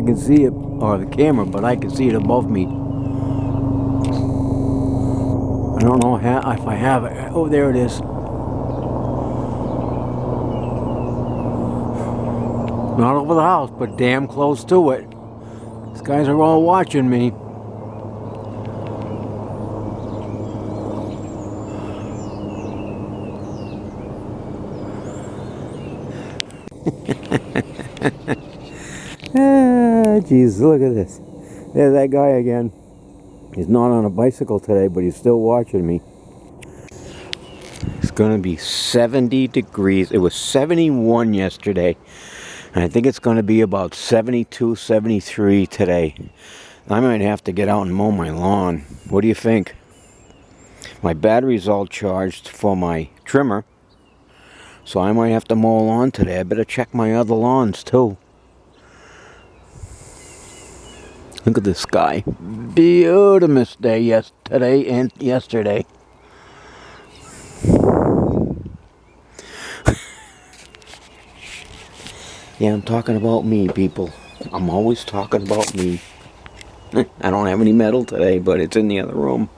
can see it, or the camera, but I can see it above me. I don't know if I have it. Oh, there it is. Not over the house, but damn close to it. These guys are all watching me. Ah, jeez, look at this. There's that guy again. He's not on a bicycle today, but he's still watching me. It's gonna be 70 degrees. It was 71 yesterday. And I think it's gonna be about 72, 73 today. I might have to get out and mow my lawn. What do you think? My battery's all charged for my trimmer. So I might have to mow a lawn today. I better check my other lawns too. Look at this sky. Beautiful day today and yesterday. Yeah, I'm talking about me, people. I'm always talking about me. I don't have any metal today, but it's in the other room.